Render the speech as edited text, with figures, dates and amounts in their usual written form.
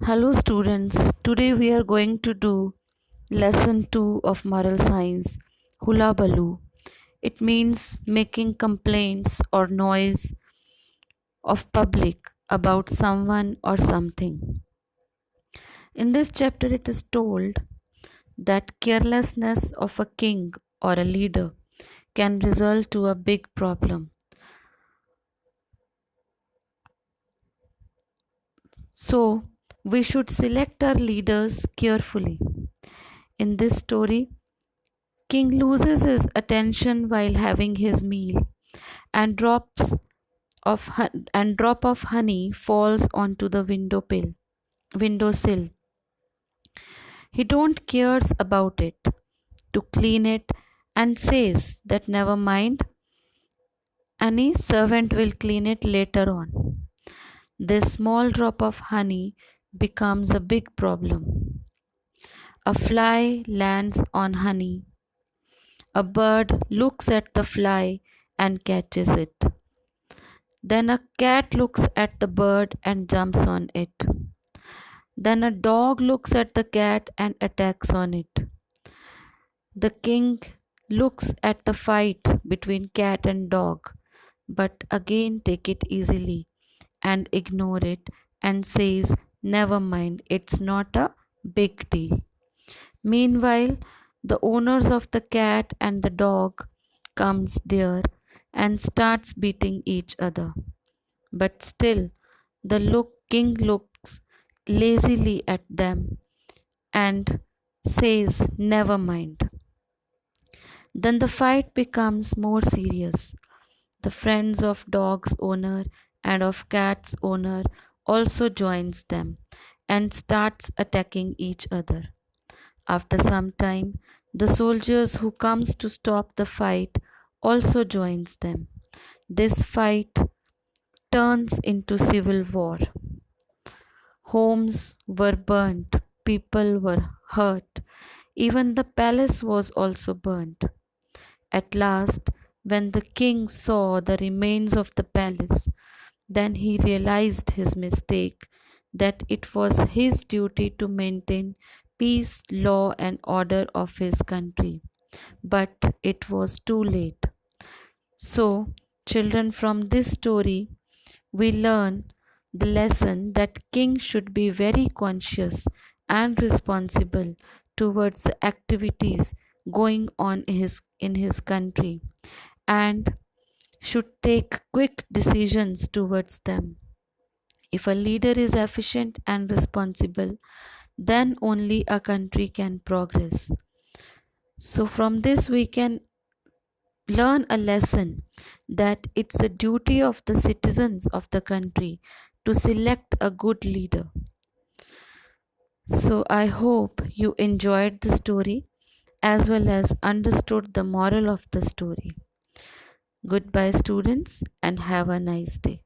Hello students, today we are going to do lesson 2 of moral science, hula baloo. It means making complaints or noise of public about someone or something. In this chapter it is told that carelessness of a king or a leader can result to a big problem. So we should select our leaders carefully. In this story, King loses his attention while having his meal, and drop of honey falls onto the windowsill. He don't cares about it to clean it and says that never mind, any servant will clean it later on. This small drop of honey becomes a big problem. A fly lands on honey. A bird looks at the fly and catches it. Then a cat looks at the bird and jumps on it. Then a dog looks at the cat and attacks on it. The king looks at the fight between cat and dog, but again take it easily and ignore it and says, never mind, it's not a big deal. Meanwhile, the owners of the cat and the dog comes there and starts beating each other. But still, the king looks lazily at them and says, never mind. Then the fight becomes more serious. The friends of dog's owner and of cat's owner also joins them and starts attacking each other. After some time, the soldiers who comes to stop the fight also joins them. This fight turns into civil war. Homes were burnt, people were hurt, even the palace was also burnt. At last, when the king saw the remains of the palace, then he realized his mistake, that it was his duty to maintain peace, law, and order of his country. But it was too late. So, children, from this story, we learn the lesson that kings should be very conscious and responsible towards the activities going on in his country and should take quick decisions towards them. If a leader is efficient and responsible, then only a country can progress. So, from this, we can learn a lesson that it's a duty of the citizens of the country to select a good leader. So, I hope you enjoyed the story as well as understood the moral of the story. Goodbye, students, and have a nice day.